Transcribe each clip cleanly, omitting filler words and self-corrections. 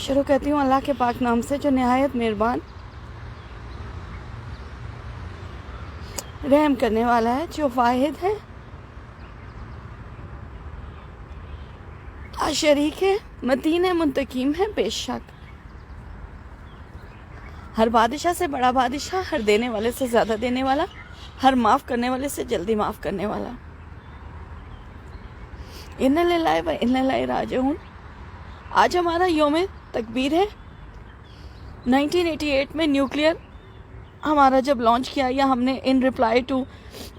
शुरू करती हूँ अल्लाह के पाक नाम से जो नहायत मेहरबान रहम करने वाला है, जो वाहिद है, शरीक है, मतीन है, मुंतकीम है बेशक। हर बादशाह से बड़ा बादशाह, हर देने वाले से ज़्यादा देने वाला, हर माफ़ करने वाले से जल्दी माफ़ करने वाला। इन्ना लिल्लाहि व इन्ना इलैहि राजिऊन। आज हमारा यौम तकबीर है। 1988 में न्यूक्लियर हमारा जब लॉन्च किया, या हमने इन रिप्लाई टू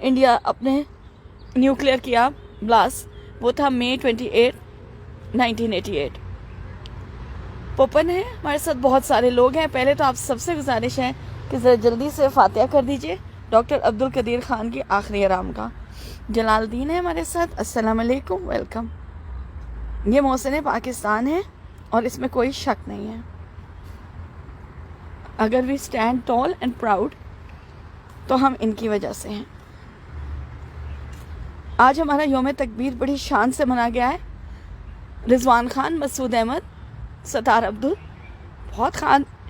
इंडिया अपने न्यूक्लियर किया ब्लास्ट, वो था मई 28, 1988। पोपन है हमारे साथ, बहुत सारे लोग हैं। पहले तो आप सबसे गुजारिश है कि ज़रा जल्दी से फातिहा कर दीजिए डॉक्टर अब्दुल कदीर ख़ान की आखिरी आराम का। जलालुद्दीन है हमारे साथ, अस्सलाम वालेकुम, वेलकम। ये मोहसिन पाकिस्तान है और इसमें कोई शक नहीं है। अगर we stand tall and proud तो हम इनकी वजह से हैं। आज हमारा यौम तकबीर बड़ी शान से मना गया है। रिजवान खान, मसूद अहमद, सतार अब्दुल, बहुत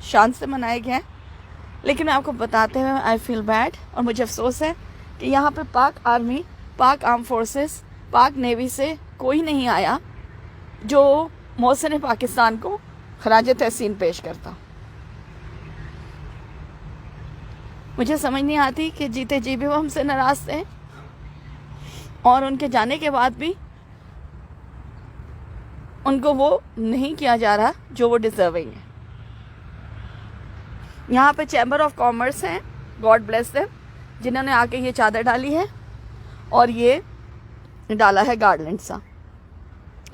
शान से मनाया गया है। लेकिन मैं आपको बताते हुए आई फील बैड, और मुझे अफसोस है कि यहाँ पे पाक आर्मी, पाक आर्म फोर्सेस, पाक नेवी से कोई नहीं आया जो मोहसिन पाकिस्तान को खराज तहसीन पेश करता। मुझे समझ नहीं आती कि जीते जी भी वो हमसे नाराज़ थे और उनके जाने के बाद भी उनको वो नहीं किया जा रहा जो वो डिज़र्विंग है। यहाँ पे चैम्बर ऑफ कॉमर्स हैं, गॉड ब्लेस देम, जिन्होंने आके ये चादर डाली है और ये डाला है गार्डलैंड सा।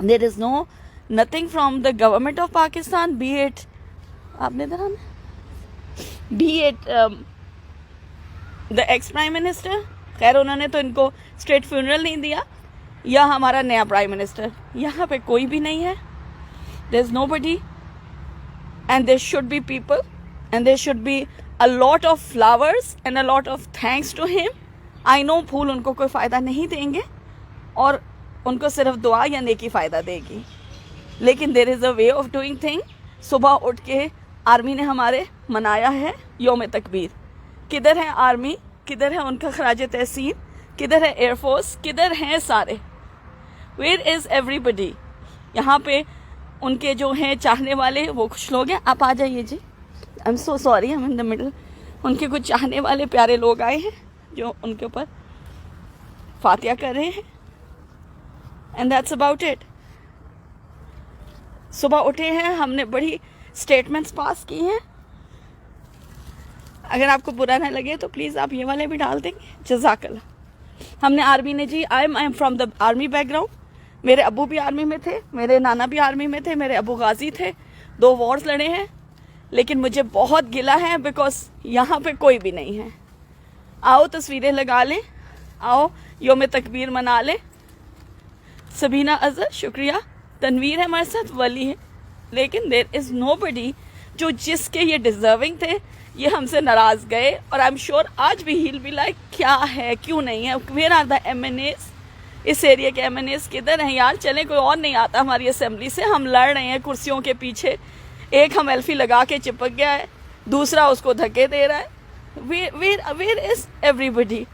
There is no nothing from the government of Pakistan, be it आपने देखा ना, be it the ex prime minister, खैर उन्होंने तो इनको स्टेट फ्यूनरल नहीं दिया, या हमारा नया प्राइम मिनिस्टर। यहाँ पे कोई भी नहीं है। There is nobody and there should be people and there should be a lot of flowers and a lot of thanks to him. I know फूल उनको कोई फ़ायदा नहीं देंगे और उनको सिर्फ दुआ या नेकी फ़ायदा देगी, लेकिन there is a way of doing thing. सुबह उठ के आर्मी ने हमारे मनाया है यौम तकबीर। किधर है आर्मी, किधर है उनका खराज तहसीन, किधर है एयरफोर्स, किधर हैं सारे, वेयर इज़ एवरीबडी। यहाँ पे उनके जो हैं चाहने वाले वो कुछ लोग हैं, आप आ जाइए जी, I am so sorry, I am in the middle. उनके कुछ चाहने वाले प्यारे लोग आए हैं जो उनके ऊपर फातिहा कर रहे हैं, एंड दैट्स अबाउट इट। सुबह उठे हैं, हमने बड़ी स्टेटमेंट्स पास की हैं। अगर आपको बुरा ना लगे तो प्लीज़ आप ये वाले भी डाल देंगे, जज़ाकल्लाह। हमने आर्मी ने जी, I am from the army background. मेरे अबू भी आर्मी में थे, मेरे नाना भी आर्मी में थे, मेरे अबू गाजी थे, 2 वॉर्स लड़े हैं। लेकिन मुझे बहुत गिला है बिकॉज यहाँ पे कोई भी नहीं है। आओ तस्वीरें लगा लें, आओ यौम तकबीर मना लें। सबीना अजहर शुक्रिया, तनवीर है हमारे साथ, वली है, लेकिन देयर इज़ नोबडी जो जिसके ये डिज़र्विंग थे, ये हमसे नाराज़ गए। और आई एम श्योर आज भी ही भी लाइक क्या है, क्यों नहीं है, वेयर आर द MNAs, इस एरिया के MNAs किधर हैं यार। चलें, कोई और नहीं आता हमारी असेंबली से, हम लड़ रहे हैं कुर्सियों के पीछे। एक हम एल्फी लगा के चिपक गया है, दूसरा उसको धक्के दे रहा है। Where is everybody.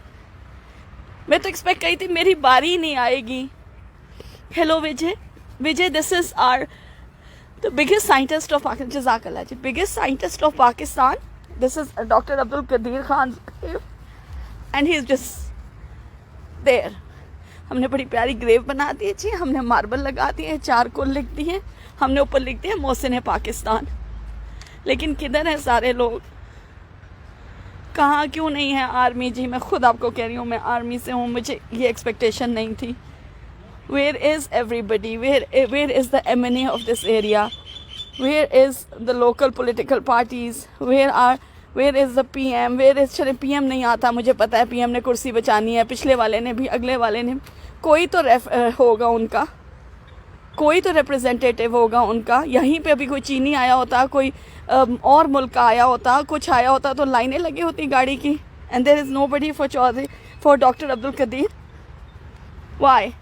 मैं तो एक्सपेक्ट करी थी मेरी बारी ही नहीं आएगी। Hello Vijay, Vijay this is our the biggest scientist of Pakistan, जज़ाकल्लाह जी, biggest scientist of Pakistan. This is doctor Abdul Qadeer Khan and he is just there. हमने बड़ी प्यारी ग्रेव बना दी है जी, हमने मार्बल लगा दिए हैं, चारकोल लिख दी है, हमने ऊपर लिख दिया मोहसिन पाकिस्तान। लेकिन किधर है सारे लोग, कहाँ, क्यों नहीं है आर्मी जी। मैं खुद आपको कह रही हूँ, मैं आर्मी से हूँ, मुझे ये एक्सपेक्टेशन नहीं थी। Where is everybody, where is the MNA of this area, where is the local political parties, where is the PM, where is, चले PM नहीं आता, मुझे पता है PM ने कुर्सी बचानी है, पिछले वाले ने भी, अगले वाले ने, कोई तो होगा उनका, कोई तो रिप्रेजेंटेटिव होगा उनका। यहीं पे अभी कोई चीनी आया होता, कोई और मुल्क का आया होता, कुछ आया होता तो लाइनें लगी होती गाड़ी की। And there is nobody for doctor Abdul Qadeer. Why?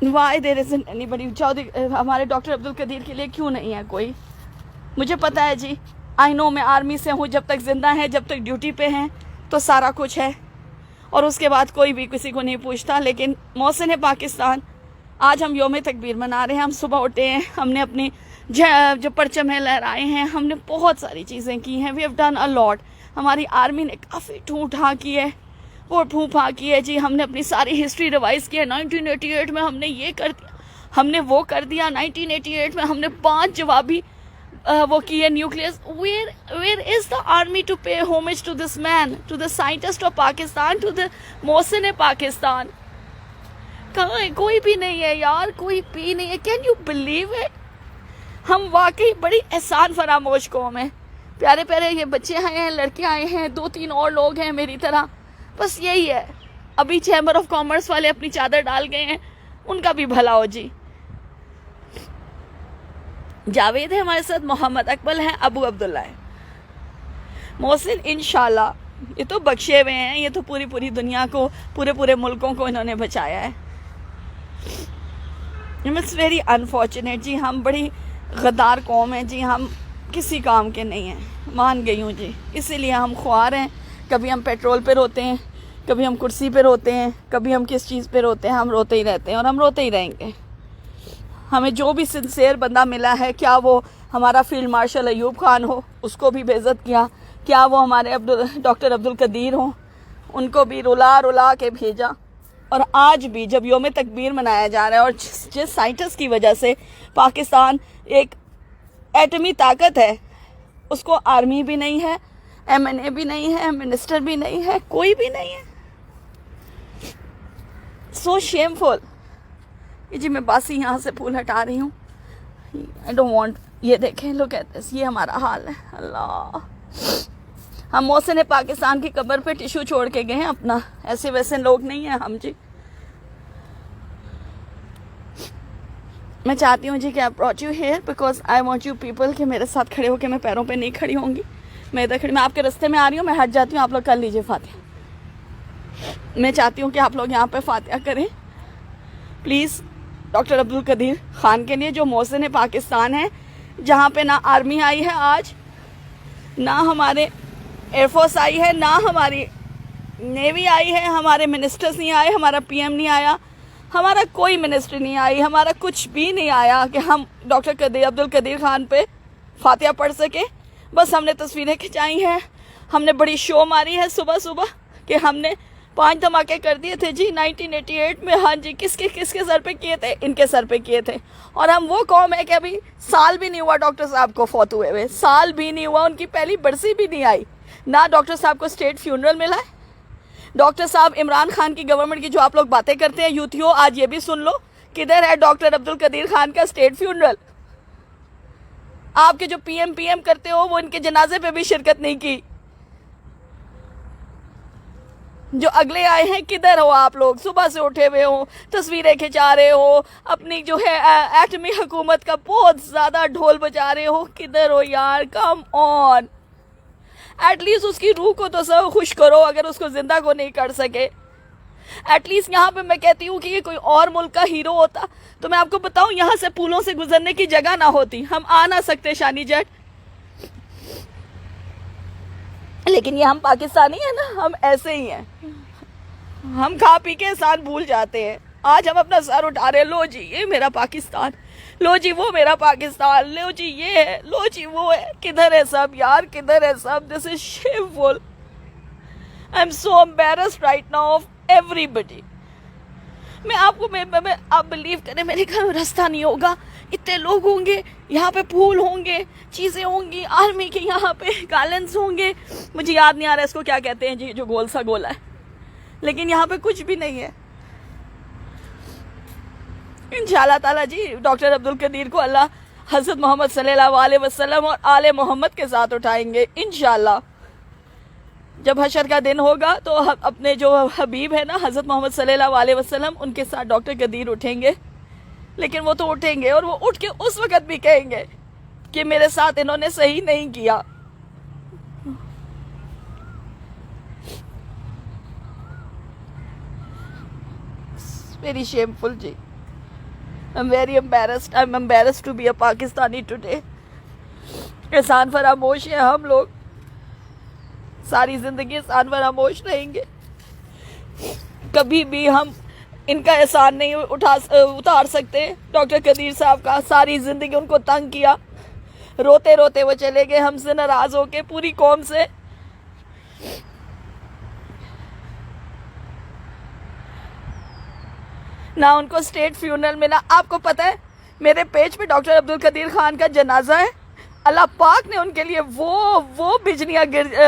Why there isn't anybody. Chaudhary हमारे डॉक्टर अब्दुल कदीर के लिए क्यों नहीं है कोई? मुझे पता है जी, आई नो, मैं आर्मी से हूँ, जब तक जिंदा हैं, जब तक ड्यूटी पे हैं तो सारा कुछ है, और उसके बाद कोई भी किसी को नहीं पूछता। लेकिन मोहसिन पाकिस्तान, आज हम योम तकबीर मना रहे हैं। हम सुबह उठे हैं, हमने अपनी जो परचम है लहराए हैं, हमने बहुत सारी चीज़ें की हैं, we have done a lot. हमारी आर्मी ने काफ़ी ठूठा की है, वो फूफा की है जी। हमने अपनी सारी हिस्ट्री रिवाइज की है। 1988 में हमने ये कर दिया, हमने वो कर दिया। 1988 में हमने 5 जवाबी वो की है nucleus. Where is the army to pay homage to this man, to the scientist of Pakistan, to the Mohsin Pakistan? कहाँ है? कोई भी नहीं है यार, कोई भी नहीं है। Can you believe it? हम वाकई बड़ी एहसान फरामोश कौम है। प्यारे प्यारे ये बच्चे आए हैं, लड़के आए हैं, 2-3 और लोग हैं मेरी तरह, बस यही है। अभी चैम्बर ऑफ कॉमर्स वाले अपनी चादर डाल गए हैं, उनका भी भला हो जी। जावेद है हमारे साथ, मोहम्मद अकबल है, अबू अब्दुल्ला है, मोहसिन इंशाल्लाह। ये तो बख्शे हुए हैं, ये तो पूरी दुनिया को, पूरे मुल्कों को इन्होंने बचाया है। इट्स वेरी अनफॉर्चुनेट जी, हम बड़ी गद्दार कौम है जी, हम किसी काम के नहीं हैं, मान गई हूँ जी। इसीलिए हम ख्वार हैं। कभी हम पेट्रोल पे रोते हैं, कभी हम कुर्सी पे रोते हैं, कभी हम किस चीज़ पे रोते हैं। हम रोते ही रहते हैं और हम रोते ही रहेंगे। हमें जो भी सिंसेयर बंदा मिला है, क्या वो हमारा फील्ड मार्शल अयूब खान हो, उसको भी बेइज्जत किया, क्या वो हमारे डॉक्टर अब्दुल कदीर हों, उनको भी रुला के भेजा। और आज भी जब योम तकबीर मनाया जा रहा है, और जिस साइंटिस्ट की वजह से पाकिस्तान एक एटमी ताकत है, उसको आर्मी भी नहीं है, MNA भी नहीं है, मिनिस्टर भी नहीं है, कोई भी नहीं है। सो शेमफुल। जी मैं बासी यहाँ से फूल हटा रही हूँ, आई डोंट वांट। ये देखें, लोग कहते हैं ये हमारा हाल है। अल्लाह, हम मोहसिन पाकिस्तान की कब्र पे टिश्यू छोड़ के गए हैं अपना, ऐसे वैसे लोग नहीं हैं हम जी। मैं चाहती हूँ जी कि I brought you here because I want you people कि मेरे साथ खड़े होकर, मैं पैरों पे नहीं खड़ी होंगी, मैं इधर खड़ी, मैं आपके रास्ते में आ रही हूँ, मैं हट जाती हूँ, आप लोग कर लीजिए फातिहा। मैं चाहती हूँ कि आप लोग यहाँ पे फातिहा करें प्लीज़, डॉक्टर अब्दुल कदीर खान के लिए, जो मोहसिन पाकिस्तान है, जहाँ पे ना आर्मी आई है आज, ना हमारे एयरफोर्स आई है, ना हमारी नेवी आई है, हमारे मिनिस्टर्स नहीं आए, हमारा PM नहीं आया, हमारा कोई मिनिस्टर नहीं आई, हमारा कुछ भी नहीं आया कि हम डॉक्टर अब्दुल कदीर खान पे फातिहा पढ़ सके। बस हमने तस्वीरें खिंचाई हैं, हमने बड़ी शो मारी है सुबह सुबह कि हमने 5 धमाके कर दिए थे जी 1988 में। हाँ जी, किसके सर पे किए थे? इनके सर पे किए थे। और हम वो कौम है कि अभी साल भी नहीं हुआ डॉक्टर साहब को फौत हुए, साल भी नहीं हुआ, उनकी पहली बरसी भी नहीं आई, ना डॉक्टर साहब को स्टेट फ्यूनरल मिला है। डॉक्टर साहब, इमरान खान की गवर्नमेंट की जो आप लोग बातें करते हैं यूथियों, आज ये भी सुन लो, किधर है डॉक्टर अब्दुल कदीर खान का स्टेट फ्यूनरल? आपके जो PM करते हो, वो इनके जनाजे पे भी शिरकत नहीं की। जो अगले आए हैं, किधर हो आप लोग? सुबह से उठे हुए हो, तस्वीरें खिंचा रहे हो, अपनी जो है एटमी हुकूमत का बहुत ज्यादा ढोल बजा रहे हो, किधर हो यार? कम ऑन, एटलीस्ट उसकी रूह को तो सब खुश करो, अगर उसको जिंदा को नहीं कर सके। एटलीस्ट यहाँ पे मैं कहती हूँ कि ये कोई और मुल्क का हीरो होता तो मैं आपको बताऊं, यहाँ से पुलों से गुजरने की जगह ना होती, हम आ ना सकते शानी जेट। लेकिन ये हम पाकिस्तानी है ना, हम ऐसे ही हैं, हम खा पी के एहसान भूल जाते हैं। आज हम अपना सर उठा रहे, लो जी ये मेरा पाकिस्तान, लो जी वो मेरा पाकिस्तान, लो जी ये है, लो जी वो है। किधर है सब यार, किधर है सब? This is shameful. I am so embarrassed right now of everybody. मैं आपको मैं आप बिलीव करें, मेरे घर में रास्ता नहीं होगा, इतने लोग होंगे, यहाँ पे फूल होंगे, चीज़ें होंगी, आर्मी के यहाँ पे गार्लैंड्स होंगे, मुझे याद नहीं आ रहा इसको क्या कहते हैं जी, जो गोल सा गोला है, लेकिन यहाँ पे कुछ भी नहीं है। इंशाल्लाह ताला जी डॉक्टर अब्दुल कदीर को अल्लाह हज़रत मोहम्मद सल्लल्लाहु अलैहि वसल्लम और आले मोहम्मद के साथ उठाएंगे इंशाल्लाह। जब हशर का दिन होगा तो अपने जो हबीब है ना हज़रत मोहम्मद सल्लल्लाहु अलैहि वसल्लम, उनके साथ डॉक्टर कदीर उठेंगे। लेकिन वो तो उठेंगे और वो उठ के उस वक़्त भी कहेंगे कि मेरे साथ इन्होंने सही नहीं किया। वेरी शेमफुल जी। I'm very embarrassed. I'm embarrassed to be a Pakistani today. एहसान फरामोश है हम लोग, सारी ज़िंदगी एहसान फरामोश रहेंगे। कभी भी हम इनका एहसान नहीं उतार सकते। डॉक्टर कदीर साहब का सारी ज़िंदगी उनको तंग किया, रोते रोते वो चले गए हमसे नाराज़ होके, पूरी कौम से। ना उनको स्टेट फ्यूनरल मिला। आपको पता है मेरे पेज पे डॉक्टर अब्दुल कदीर खान का जनाजा है। अल्लाह पाक ने उनके लिए वो बिजलियाँ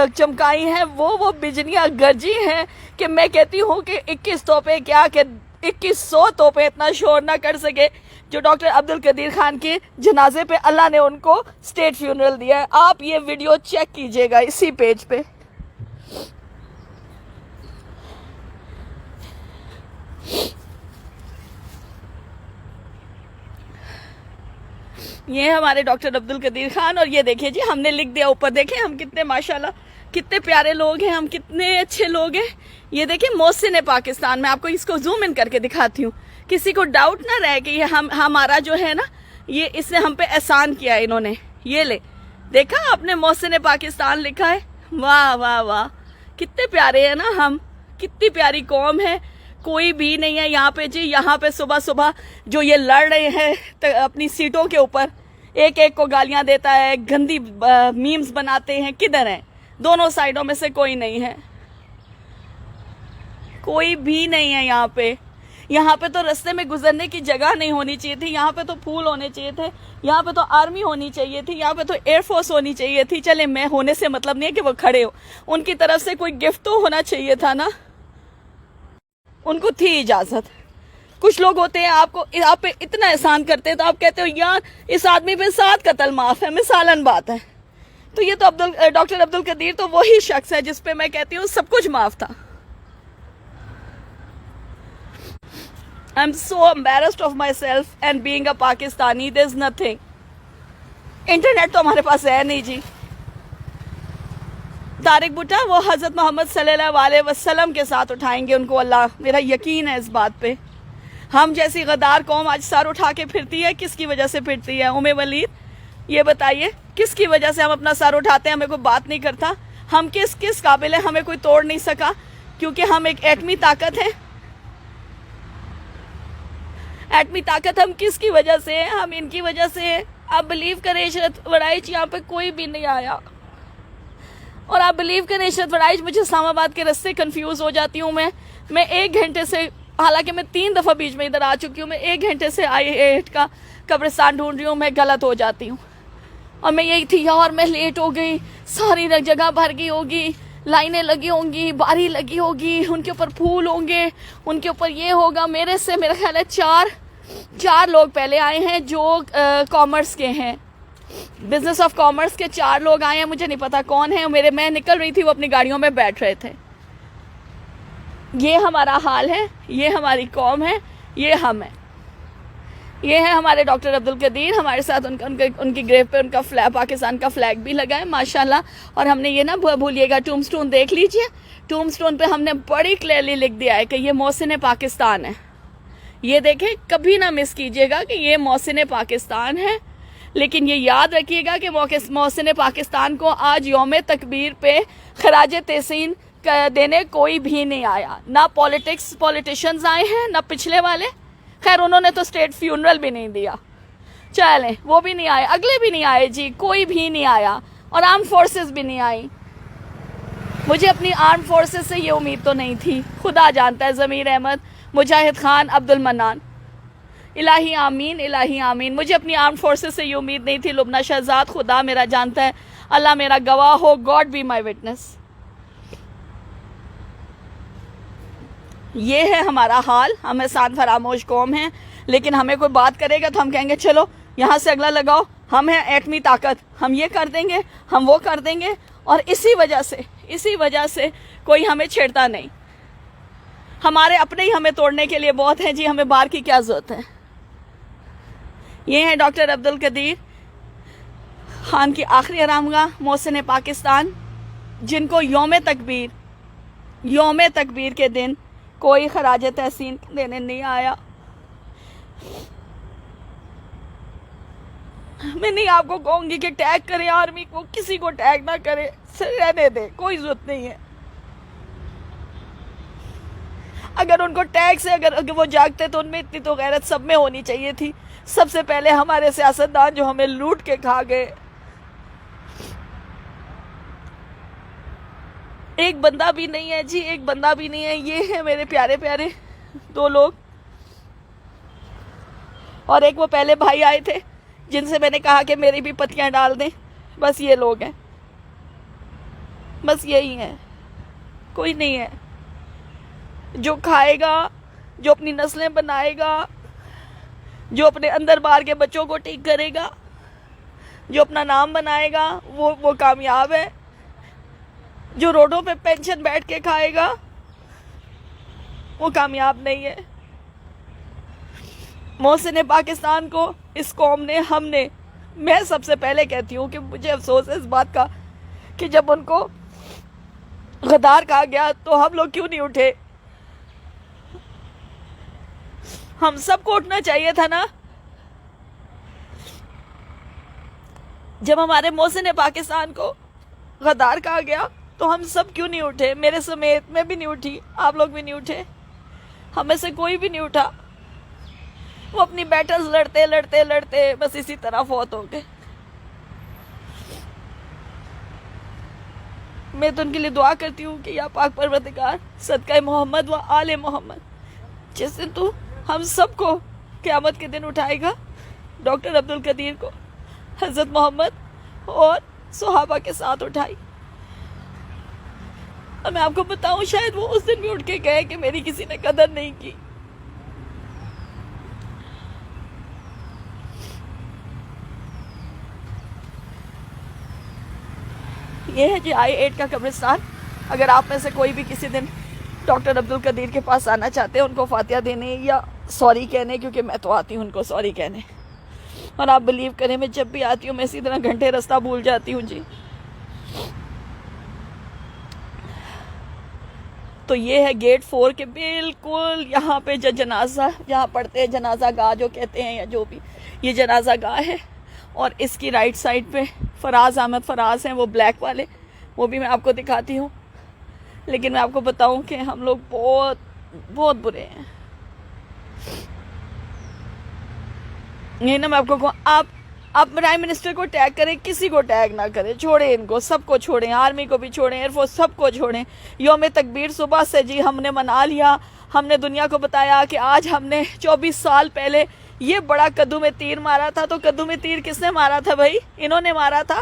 चमकाई हैं, वो बिजलियाँ गरजी हैं कि मैं कहती हूँ कि 21 तोपे क्या कि 2100 तोपे इतना शोर ना कर सके जो डॉक्टर अब्दुल कदीर खान के जनाजे पे अल्लाह ने उनको स्टेट फ्यूनरल दिया है। आप ये वीडियो चेक कीजिएगा इसी पेज पे। ये हमारे डॉक्टर अब्दुल कदीर खान। और ये देखिए जी, हमने लिख दिया ऊपर, देखें हम कितने माशाल्लाह कितने प्यारे लोग हैं, हम कितने अच्छे लोग हैं। ये देखिए मोहसिन पाकिस्तान, मैं आपको इसको जूम इन करके दिखाती हूँ, किसी को डाउट ना रहे कि ये हमारा जो है ना, ये इसने हम पे एहसान किया इन्होंने। ये ले, देखा आपने मोहसिन पाकिस्तान लिखा है। वाह वाह वाह, कितने प्यारे हैं ना हम, कितनी प्यारी कौम है। कोई भी नहीं है यहाँ पे जी। यहाँ पे सुबह सुबह जो ये लड़ रहे हैं अपनी सीटों के ऊपर, एक एक को गालियां देता है, गंदी मीम्स बनाते हैं, किधर हैं? दोनों साइडों में से कोई नहीं है, कोई भी नहीं है यहाँ पे। यहाँ पे तो रास्ते में गुजरने की जगह नहीं होनी चाहिए थी, यहाँ पे तो फूल होने चाहिए थे, यहाँ पे तो आर्मी होनी चाहिए थी, यहाँ पे तो एयरफोर्स होनी चाहिए थी। चले, मैं होने से मतलब नहीं है कि वो खड़े हो, उनकी तरफ से कोई गिफ्ट तो होना चाहिए था ना, उनको थी इजाजत। कुछ लोग होते हैं आप पे इतना एहसान करते हैं तो आप कहते हो यार इस आदमी पे 7 कत्ल माफ है, मिसालन बात है। तो ये तो डॉक्टर अब्दुल कदीर तो वही शख्स है जिसपे मैं कहती हूँ सब कुछ माफ था। I'm so embarrassed of myself and being a Pakistani. There's nothing. Internet तो हमारे पास है नहीं जी। तारिक भुट्टा वो हज़रत मोहम्मद सल्लल्लाहु अलैहि वसल्लम के साथ उठाएंगे उनको, अल्लाह, मेरा यकीन है इस बात पे। हम जैसी गद्दार कौम आज सर उठा के फिरती है, किसकी वजह से फिरती है? उम्मे वलीद, ये बताइए किसकी वजह से हम अपना सर उठाते हैं? हमें कोई बात नहीं करता। हम किस काबिल है? हमें कोई तोड़ नहीं सका, क्योंकि हम एक एटमी ताकत है। एटमी ताकत हम किसकी वजह से है? हम इनकी वजह से है। आप बिलीव करें इशरत वड़ाइच यहाँ पे कोई भी नहीं आया। और आप बिलीव करें इशरत वड़ाइच, मुझे इस्लामाबाद के रास्ते कंफ्यूज हो जाती हूँ मैं 1 घंटे से, हालांकि मैं 3 दफ़ा बीच में इधर आ चुकी हूँ, मैं 1 घंटे से IH का कब्रिस्तान ढूंढ रही हूँ, मैं गलत हो जाती हूँ। और मैं यही थी यार, मैं लेट हो गई, सारी जगह भर गई होगी, लाइनें लगी होंगी, बारी लगी होगी, उनके ऊपर फूल होंगे, उनके ऊपर ये होगा। मेरे से मेरा ख्याल है चार लोग पहले आए हैं जो कॉमर्स के हैं, बिजनेस ऑफ कॉमर्स के 4 लोग आए हैं, मुझे नहीं पता कौन है। मैं निकल रही थी, वो अपनी गाड़ियों में बैठ रहे थे। ये हमारा हाल है, ये हमारी कौम है, ये हम है। ये है हमारे डॉक्टर अब्दुल कदीर, हमारे साथ उनकी ग्रेव पे उनका पाकिस्तान का फ्लैग भी लगा है माशाल्लाह। और हमने ये ना भूलिएगा, टूमस्टोन देख लीजिए, टूमस्टोन पे हमने बड़ी क्लियरली लिख दिया है कि ये मोहसिन पाकिस्तान है। ये देखें, कभी ना मिस कीजिएगा कि ये मोहसिन पाकिस्तान है। लेकिन ये याद रखिएगा कि मोहसिन पाकिस्तान को आज यौम तकबीर पे खराज तहसीन देने कोई भी नहीं आया, ना पॉलिटिशियंस आए हैं, ना पिछले वाले। खैर उन्होंने तो स्टेट फ्यूनरल भी नहीं दिया, चलें वो भी नहीं आए, अगले भी नहीं आए जी, कोई भी नहीं आया। और आर्म फोर्सेस भी नहीं आई। मुझे अपनी आर्म फोर्सेस से ये उम्मीद तो नहीं थी, खुदा जानता है। ज़मीर अहमद, मुजाहिद खान, अब्दुल मन्नान, इलाही आमीन, इलाही आमीन। मुझे अपनी आर्म फोर्सेस से ये उम्मीद नहीं थी। लुबना शहजाद, खुदा मेरा जानता है, अल्लाह मेरा गवाह हो, गॉड बी माई विटनेस। ये है हमारा हाल। हम एहसान फरामोश कौम हैं, लेकिन हमें कोई बात करेगा तो हम कहेंगे चलो यहाँ से अगला लगाओ, हम हैं एटमी ताकत, हम ये कर देंगे, हम वो कर देंगे। और इसी वजह से कोई हमें छेड़ता नहीं। हमारे अपने ही हमें तोड़ने के लिए बहुत है जी, हमें बाहर की क्या जरूरत है। ये है डॉक्टर अब्दुल कदीर खान की आखिरी आरामगाह मोहसिन पाकिस्तान, जिनको यौम तकबीर के दिन कोई खराज तहसीन देने नहीं आया। मैं नहीं आपको कहूंगी कि टैग करें आर्मी को, किसी को टैग ना करें, रहने दे, कोई जरूरत नहीं है। अगर उनको टैग से अगर वो जागते तो उनमें इतनी तो गैरत सब में होनी चाहिए थी। सबसे पहले हमारे सियासतदान जो हमें लूट के खा गए, एक बंदा भी नहीं है जी, एक बंदा भी नहीं है। ये है मेरे प्यारे प्यारे 2 लोग, और एक वो पहले भाई आए थे जिनसे मैंने कहा कि मेरी भी पत्तियां डाल दें। बस ये लोग हैं, बस यही है, कोई नहीं है। जो खाएगा, जो अपनी नस्लें बनाएगा, जो अपने अंदर बाहर के बच्चों को ठीक करेगा, जो अपना नाम बनाएगा, वो कामयाब है। जो रोडों पे पेंशन बैठ के खाएगा वो कामयाब नहीं है। मोहसिन पाकिस्तान को इस कौम ने, हमने, मैं सबसे पहले कहती हूँ कि मुझे अफसोस है इस बात का कि जब उनको गद्दार कहा गया तो हम लोग क्यों नहीं उठे। हम सबको उठना चाहिए था ना। जब हमारे मोहसिन पाकिस्तान को गद्दार कहा गया तो हम सब क्यों नहीं उठे, मेरे समेत। मैं भी नहीं उठी, आप लोग भी नहीं उठे, हमें से कोई भी नहीं उठा। वो अपनी बैटल्स लड़ते लड़ते लड़ते बस इसी तरह फौत हो गए। मैं तो उनके लिए दुआ करती हूँ कि या पाक परवरदिगार सदका मोहम्मद व आले मोहम्मद, जिस दिन तू हम सबको क़यामत के दिन उठाएगा, डॉक्टर अब्दुल कदीर को हज़रत मोहम्मद और सहाबा के साथ उठाई। और मैं आपको बताऊं, शायद वो उस दिन भी उठ के गए कि मेरी किसी ने कदर नहीं की। ये है जी I-8 का कब्रिस्तान। अगर आप में से कोई भी किसी दिन डॉक्टर अब्दुल कदीर के पास आना चाहते हैं, उनको फातिहा देने या सॉरी कहने, क्योंकि मैं तो आती हूँ उनको सॉरी कहने, और आप बिलीव करें मैं जब भी आती हूँ मैं इसी तरह घंटे रास्ता भूल जाती हूँ जी। तो ये है गेट 4 के बिल्कुल यहाँ पे जो जनाजा जहाँ पढ़ते हैं, जनाजा गाह जो कहते हैं या जो भी, ये जनाजा गाह है। और इसकी राइट साइड पे फराज अहमद फराज हैं, वो ब्लैक वाले, वो भी मैं आपको दिखाती हूँ। लेकिन मैं आपको बताऊँ कि हम लोग बहुत बहुत बुरे हैं। ये ना मैं आपको कहूँ, आप प्राइम मिनिस्टर को टैग करें, किसी को टैग ना करें, छोड़ें इनको, सबको छोड़ें, आर्मी को भी छोड़ें, एयरफोर्स सबको छोड़ें। यौम तकबीर सुबह से जी हमने मना लिया, हमने दुनिया को बताया कि आज हमने 24 साल पहले ये बड़ा कद्दू में तीर मारा था। तो कद्दू में तीर किसने मारा था भाई? इन्होंने मारा था।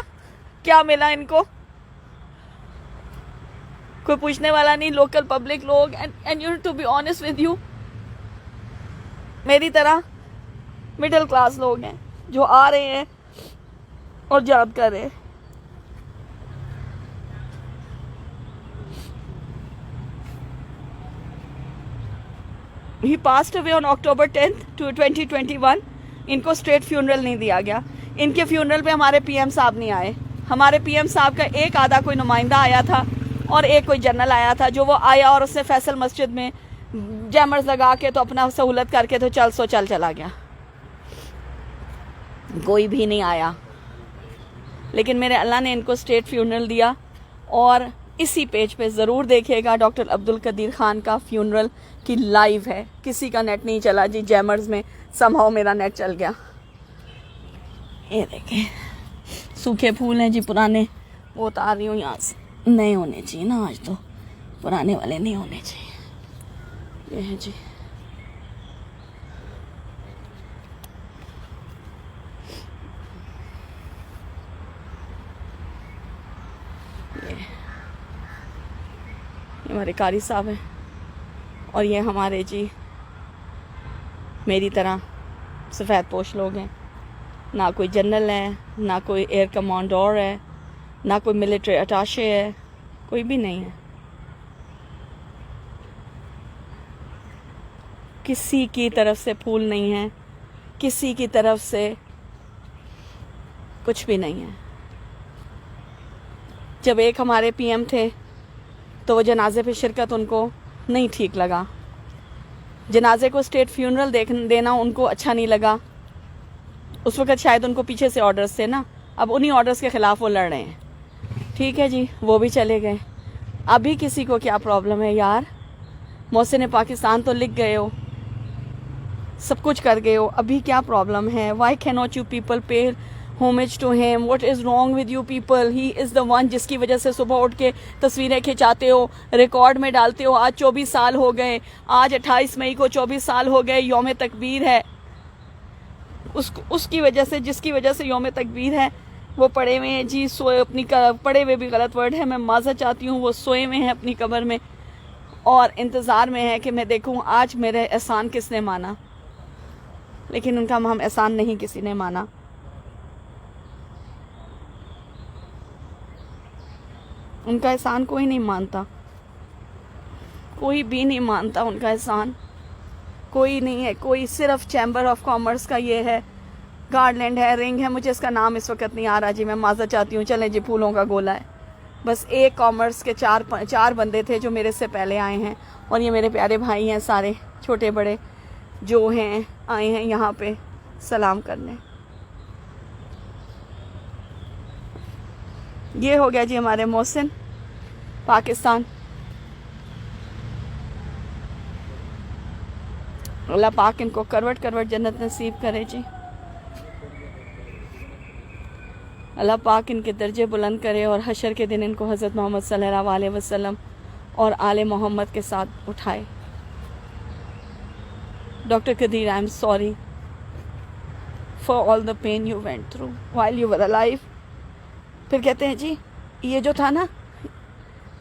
क्या मिला इनको? कोई पूछने वाला नहीं, लोकल पब्लिक लोग। And you to be honest with you, मेरी तरह मिडिल क्लास लोग हैं जो आ रहे हैं और याद कर रहे हैं। He passed away on October 10th, 2021। इनको स्ट्रेट फ्यूनरल नहीं दिया गया। इनके फ्यूनरल पे हमारे पीएम साहब नहीं आए। हमारे पीएम साहब का एक आधा कोई नुमाइंदा आया था और एक कोई जनरल आया था, जो वो आया और उसने फैसल मस्जिद में जैमर्स लगा के तो अपना सहूलत करके तो चल चला गया। कोई भी नहीं आया। लेकिन मेरे अल्लाह ने इनको स्टेट फ्यूनरल दिया। और इसी पेज पे ज़रूर देखिएगा, डॉक्टर अब्दुल कदीर ख़ान का फ्यूनरल की लाइव है। किसी का नेट नहीं चला जी, जैमर्स में समहाउ मेरा नेट चल गया। ये देखें, सूखे फूल हैं जी पुराने, वो उतार रही हूँ यहाँ से। नहीं होने चाहिए ना आज, तो पुराने वाले नहीं होने चाहिए। ये है जी, ये हमारे कारी साहब हैं। और ये हमारे जी मेरी तरह सफ़ेद पोश लोग हैं। ना कोई जनरल है, ना कोई एयर कमांडर है, ना कोई मिलिट्री अटाशे है, कोई भी नहीं है। किसी की तरफ से फूल नहीं है, किसी की तरफ से कुछ भी नहीं है। जब एक हमारे पीएम थे तो वो जनाजे पे शिरकत उनको नहीं ठीक लगा। जनाजे को स्टेट फ्यूनरल देना उनको अच्छा नहीं लगा। उस वक्त शायद उनको पीछे से ऑर्डर्स थे ना, अब उन्हीं ऑर्डर्स के ख़िलाफ़ वो लड़ रहे हैं। ठीक है जी, वो भी चले गए। अभी किसी को क्या प्रॉब्लम है यार? मोहसिन पाकिस्तान तो लिख गए हो, सब कुछ कर गए हो, अभी क्या प्रॉब्लम है? Why can not you people pay homage to him? What is wrong with you people? He is the one जिसकी वजह से सुबह उठ के तस्वीरें खिंचाते हो, रिकॉर्ड में डालते हो। आज 24 साल हो गए, आज 28 मई को 24 साल हो गए, यौम तकबीर है। उसकी वजह से, जिसकी वजह से यौम तकबीर है, वो पड़े हुए हैं जी, सोए अपनी पड़े हुए भी गलत वर्ड है, मैं माज़रत चाहती हूँ। वो सोए हुए हैं अपनी कब्र में और इंतज़ार में है कि मैं देखूँ आज मेरे एहसान किसने माना। लेकिन उनका हम एहसान नहीं किसी ने माना। उनका एहसान कोई नहीं मानता, कोई भी नहीं मानता उनका एहसान, कोई नहीं है। कोई सिर्फ चैम्बर ऑफ कॉमर्स का ये है, गार्डलैंड है, रिंग है, मुझे इसका नाम इस वक्त नहीं आ रहा जी, मैं माज़रत चाहती हूँ। चलें जी, फूलों का गोला है। बस एक कॉमर्स के चार बंदे थे जो मेरे से पहले आए हैं, और ये मेरे प्यारे भाई हैं सारे, छोटे बड़े जो हैं, आए हैं यहाँ पे सलाम करने। ये हो गया जी हमारे मोहसिन पाकिस्तान। अल्लाह पाक इनको करवट करवट जन्नत नसीब करे जी। अल्लाह पाक इनके दर्जे बुलंद करे और हशर के दिन इनको हज़रत मोहम्मद सल्लल्लाहु अलैहि वसल्लम और आले मोहम्मद के साथ उठाए। Doctor Qadeer, I am sorry for all the pain you went through while you were alive. फिर कहते हैं जी, ये जो था ना,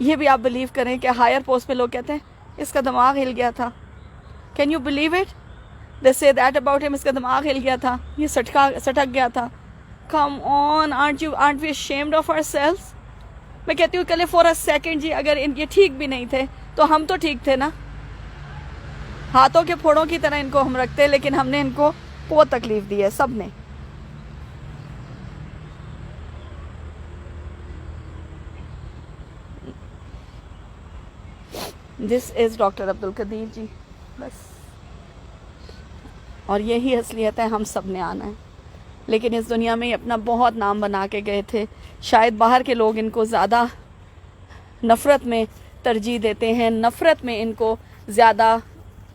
ये भी आप बिलीव करें कि हायर पोस्ट पे लोग कहते हैं इसका दिमाग हिल गया था। Can you believe it? They say that about him, इसका दिमाग हिल गया था, ये सटक गया था। Come on, aren't we ashamed of ourselves? मैं कहती हूँ कल फॉर अ सेकेंड जी, अगर ये ठीक भी नहीं थे तो हम तो ठीक थे ना। हाथों के फोड़ों की तरह इनको हम रखते, लेकिन हमने इनको बहुत तकलीफ दी है, सब ने। This is doctor Abdul Qadeer ji, बस। और यही असलियत है, हम सब ने आना है। लेकिन इस दुनिया में अपना बहुत नाम बना के गए थे। शायद बाहर के लोग इनको ज़्यादा नफ़रत में तरजीह देते हैं, नफ़रत में इनको ज़्यादा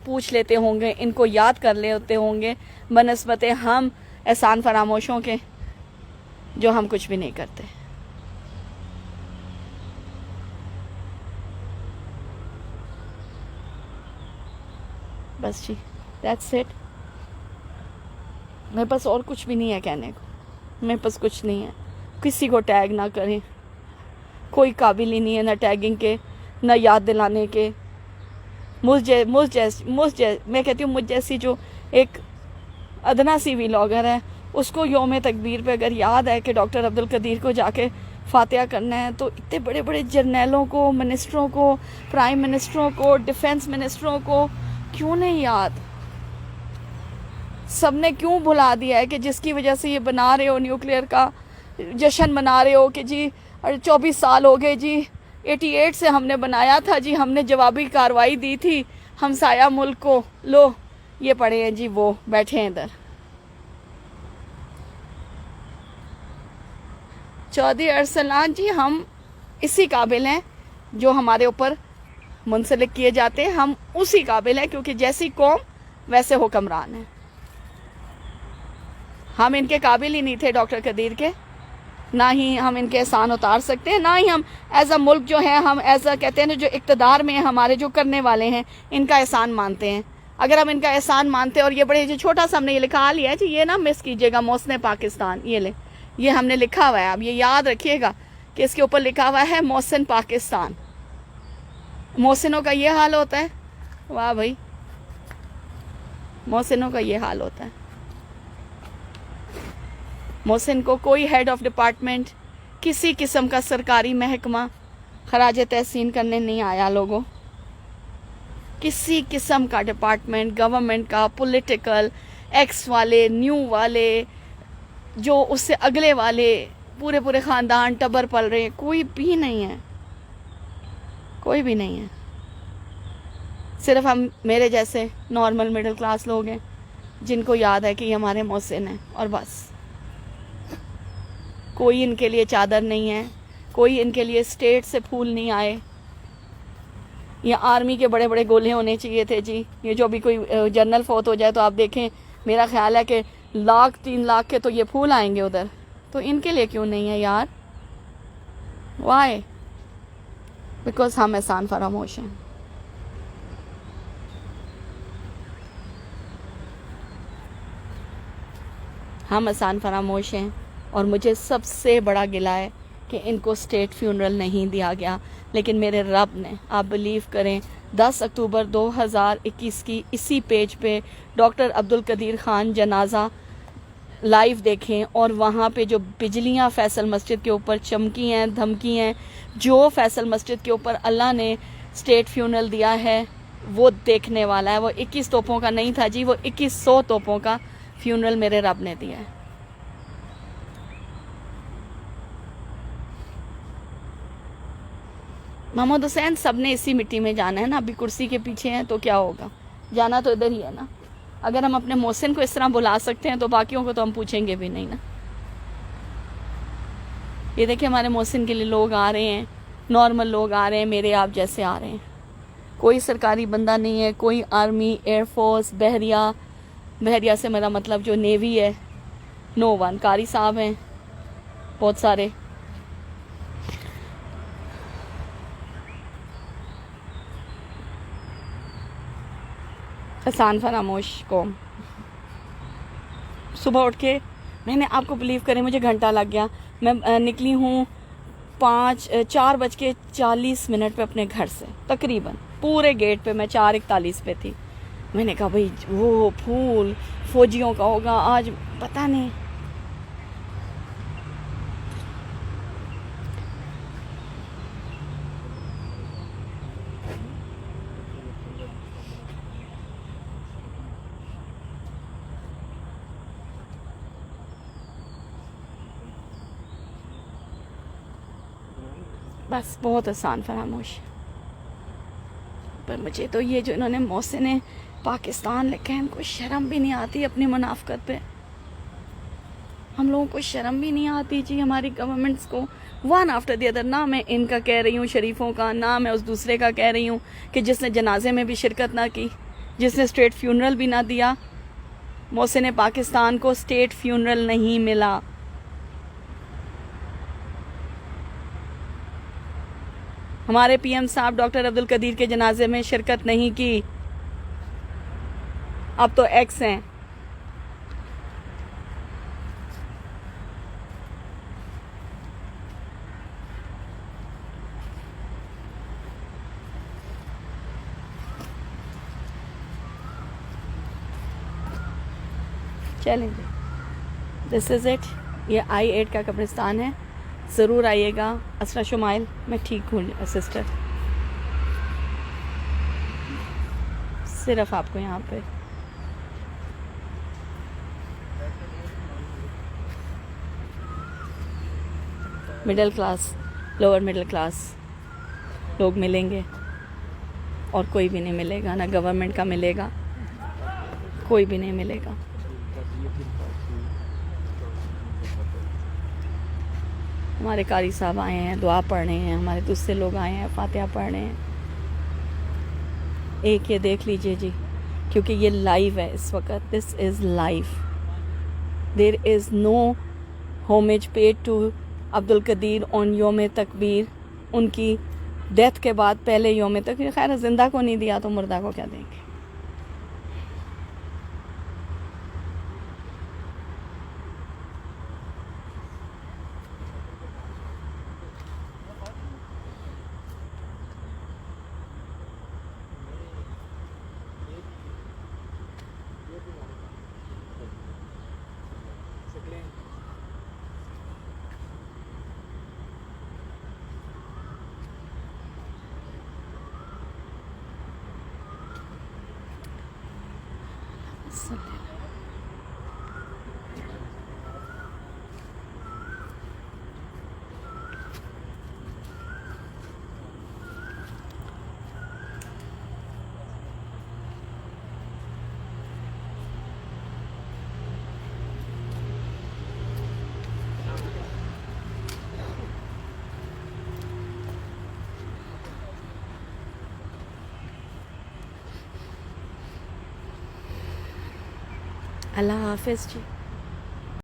पूछ लेते होंगे, इनको याद कर लेते होंगे, बनस्बते हम एहसान फरामोशों के, जो हम कुछ भी नहीं करते। बस जी, दैट्स इट। मेरे पास और कुछ भी नहीं है कहने को, मेरे पास कुछ नहीं है। किसी को टैग ना करें, कोई काबिल ही नहीं है ना टैगिंग के, ना याद दिलाने के। मैं कहती हूँ मुझ जैसी जो एक अदना सी व्लॉगर है, उसको यौम तकबीर पे अगर याद है कि डॉक्टर अब्दुल कदीर को जाके फातिहा करना है, तो इतने बड़े बड़े जर्नैलों को, मिनिस्टरों को, प्राइम मिनिस्टरों को, डिफेंस मिनिस्टरों को क्यों नहीं याद? सबने क्यों भुला दिया है कि जिसकी वजह से ये बना रहे हो, न्यूक्लियर का जश्न मना रहे हो कि जी 24 साल हो गए जी, 88 से हमने बनाया था जी, हमने जवाबी कार्रवाई दी थी हमसाया मुल्क को। लो ये पड़े हैं जी, वो बैठे हैं इधर। चौधरी अरसलान जी, हम इसी काबिल हैं जो हमारे ऊपर मुंसलिक किए जाते हैं, हम उसी काबिल हैं, क्योंकि जैसी कौम वैसे हुक्मरान हैं। हम इनके काबिल ही नहीं थे डॉक्टर कदीर के, ना ही हम इनके एहसान उतार सकते हैं, ना ही हम एज अ मुल्क जो है, हम एज अ कहते हैं जो इक़्तिदार में हमारे जो करने वाले हैं, इनका एहसान मानते हैं। अगर हम इनका एहसान मानते, और ये बड़े जो छोटा सा हमने ये लिखा लिया है जी, ये ना मिस कीजिएगा, मोहसिन पाकिस्तान, ये हमने लिखा हुआ है, अब ये याद रखिएगा कि इसके ऊपर लिखा हुआ है मोहसिन पाकिस्तान। मोहसिनों का ये हाल होता है, वाह भाई, मोहसिनों का ये हाल होता है। मोहसिन को कोई हेड ऑफ डिपार्टमेंट, किसी किस्म का सरकारी महकमा खराज तहसीन करने नहीं आया लोगों। किसी किस्म का डिपार्टमेंट गवर्नमेंट का, पॉलिटिकल, एक्स वाले, न्यू वाले, जो उससे अगले वाले, पूरे पूरे ख़ानदान टब्बर पल रहे हैं, कोई भी नहीं है, कोई भी नहीं है। सिर्फ हम मेरे जैसे नॉर्मल मिडिल क्लास लोग हैं जिनको याद है कि ये हमारे मोहसिन हैं, और बस। कोई इनके लिए चादर नहीं है, कोई इनके लिए स्टेट से फूल नहीं आए। ये आर्मी के बड़े बड़े गोले होने चाहिए थे जी। ये जो भी कोई जनरल फौत हो जाए तो आप देखें, मेरा ख्याल है कि 1,00,000-3,00,000 के तो ये फूल आएंगे उधर। तो इनके लिए क्यों नहीं है यार? वाई? बिकॉज हम एहसान फरामोश हैं। हम एहसान फरामोश हैं। और मुझे सबसे बड़ा गिला है कि इनको स्टेट फ्यूनरल नहीं दिया गया। लेकिन मेरे रब ने, आप बिलीव करें, 10 अक्टूबर 2021 की इसी पेज पे डॉक्टर अब्दुल कदीर खान जनाजा लाइव देखें, और वहाँ पे जो बिजलियाँ फैसल मस्जिद के ऊपर चमकी हैं, धमकी हैं, जो फैसल मस्जिद के ऊपर अल्लाह ने स्टेट फ्यूनरल दिया है, वो देखने वाला है। वो 21 तोपों का नहीं था जी, वो 2100 तोपों का फ्यूनरल मेरे रब ने दिया है। मोहम्मद हुसैन सब ने इसी मिट्टी में जाना है ना। अभी कुर्सी के पीछे हैं तो क्या होगा, जाना तो इधर ही है ना। अगर हम अपने मोहसिन को इस तरह बुला सकते हैं तो बाकियों को तो हम पूछेंगे भी नहीं ना। ये देखिए, हमारे मोहसिन के लिए लोग आ रहे हैं, नॉर्मल लोग आ रहे हैं, मेरे आप जैसे आ रहे हैं। कोई सरकारी बंदा नहीं है, कोई आर्मी, एयरफोर्स, बहरिया, बहरिया से मेरा मतलब जो नेवी है, नो वन। कारी साहब हैं बहुत सारे। एहसान फरामोश को सुबह उठ के, मैंने, आपको बिलीव करें, मुझे घंटा लग गया। मैं निकली हूँ 4:40 पे अपने घर से, तकरीबन पूरे गेट पे मैं 4:41 पे थी। मैंने कहा भाई वो फूल फौजियों का होगा आज, पता नहीं। बस बहुत आसान फरामोश। पर मुझे तो ये जो इन्होंने मोहसिन पाकिस्तान लिखा है, इनको शर्म भी नहीं आती अपनी मुनाफकत पे। हम लोगों को शर्म भी नहीं आती जी, हमारी गवर्नमेंट्स को। वन आफ्टर द अदर, ना मैं इनका कह रही हूँ शरीफों का, ना मैं उस दूसरे का कह रही हूँ कि जिसने जनाजे में भी शिरकत ना की, जिसने स्टेट फ्यूनरल भी ना दिया। मोहसिन पाकिस्तान को स्टेट फ्यूनरल नहीं मिला। हमारे पीएम साहब डॉक्टर अब्दुल कदीर के जनाजे में शिरकत नहीं की। अब तो एक्स हैं। चलेंगे, दिस इज़ इट। ये I-8 का कब्रिस्तान है, ज़रूर आइएगा। असरा शुमाइल, मैं ठीक हूँ सिस्टर। सिर्फ आपको यहाँ पे middle class, lower middle class लोग मिलेंगे, और कोई भी नहीं मिलेगा, ना गवर्नमेंट का मिलेगा, कोई भी नहीं मिलेगा। हमारे कारी साहब आए हैं, दुआ पढ़ रहे हैं, हमारे दूसरे लोग आए हैं, फातिहा पढ़ रहे हैं। एक ये देख लीजिए जी, क्योंकि ये लाइव है इस वक्त, this is live. There is no homage paid to Abdul Qadeer on Youm Takbeer. उनकी डेथ के बाद पहले योम तकबीर, खैर जिंदा को नहीं दिया तो मुर्दा को क्या देंगे। अल्लाह हाफिज़ जी।